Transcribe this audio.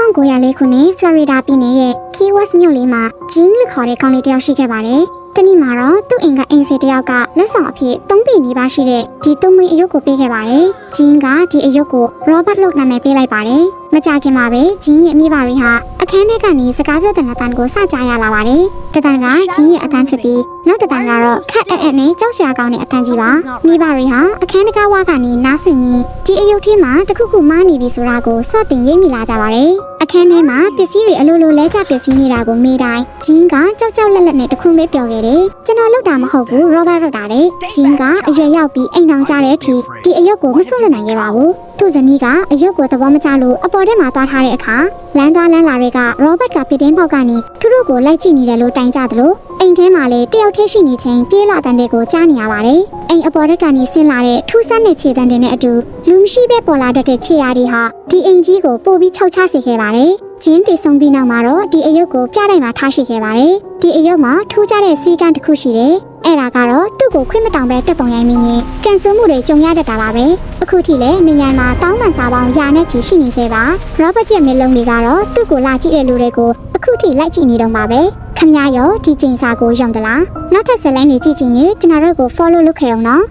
1904 ခုနှစ် Florida ပြည်နယ်ရဲ့ Key West မြို့လေးမှာ Jean လို့ခေါ်တဲ့ကောင်လေးတစ်ယောက်ရှိခဲ့ပါတယ်။တနေ့မှာတော့သူ့အိမ်ကအင်္ဂါတစ်ယောက်ကလက်ဆောင်အဖြစ်3ပေနီးပါးရှိတဲ့ဒီသုံးမွေးအယုတ်ကိုပေးခဲ့ပါတယ်။ Jean ကဒီအယုတ်ကို Robert လို့နာမည်ပေးလိုက်ပါတယ်။မကြခင်မှာပဲ Jean ရဲ့အမိဘတွေဟာအခန်းထဲကနေစကားပြောတဲ့အတန်ကိုစကြားရလာပါတယ်။တတန်က Jean ရဲ့အတန်ဖြစ်ပြီးနောက်တတန်ကတော့ခက်အဲ့နဲ့ကြောက်စရာကောင်းတဲ့အတန်ကြီးပါ။မိဘတွေဟာအခန်းတကားဝါကနေနားဆွင့်ရင်ဒီအယုတ်ထဲမှာတခုခုမားနေပြီဆိုတာကိုစော့တင်ရိပ်မိလာကြပါတယ်။အခန်းထဲမှာပစ္စည်းတွေအလိုလိုလဲကျပစ္စည်းနေတာကိုမေးတိုင်း Jean ကကြောက်ကြောက်လက်လက်နဲ့တခုမေးပြောခဲ့တယ်။ကျွန်တော်လုပ်တာမဟုတ်ဘူး Robert လုပ်တာလေ။ Jean ကအရွယ်ရောက်ပြီးအိမ်ထောင်ကြတဲ့အထိဒီအယုတ်ကိုမစွန့်လွတ်နိုင်ခဲ့ပါဘူး။သူ့ဇနီးကအယုတ်ကိုသဘောမကျလို့အပေါ်ထဲမှာသွားထားတဲ့အခါလမ်းသွားလမ်းလာတွေက Robert ကပစ်တင်းပေါက်ကနေသူတို့ကိုလိုက်ကြည့်နေတယ်လို့တိုင်ကြသလိုအိမ်ထဲမှာလည်းတယောက်တည်းရှိနေချိန်ပြေးလာတဲ့တဲ့ကိုကြားနေရပါတယ်။အိမ်အပေါ်တက်ကနေဆင်းလာတဲ့ထူးဆန်းတဲ့ခြေတံတွေနဲ့အတူလူမရှိပဲပေါ်လာတတ်တဲ့ခြေရာတွေဟာဒီအိမ်ကြီးကိုပို့ပြီးခြောက်ချစေခဲ့ပါတယ်။Jean တည်ဆုံးပြီးနောက်မှာတော့ဒီအယုတ်ကိုပြတိုင်းမှာထားရှိခဲ့ပါတယ်။ဒီအယုတ်မှာထူးခြားတဲ့စီကံတစ်ခုရှိတယ်။အဲ့ဒါကတော့သူ့ကိုခွင့်မတောင်းပဲတက်ပုံရိုင်းမင်းကြီးကန်ဆယ်မှုတွေကြုံရတတ်တာပါပဲ။အခုထိလည်းနေရန်မှာတောင်းပန်စာပေါင်းရာနဲ့ချီရှိနေသေးပါ။ Robert ရဲ့မျက်လုံးတွေကတော့သူ့ကိုလာကြည့်တဲ့လူတွေကိုအခုထိလိုက်ကြည့်နေတော့ပါပဲ။ခမရရောဒီချိန်စာကိုယုံသလား။နောက်ထပ်ဇာတ်လမ်းတွေကြည့်ချင်ရင်ကျွန်တော်တို့ကို follow လုပ်ခဲ့အောင်နော်။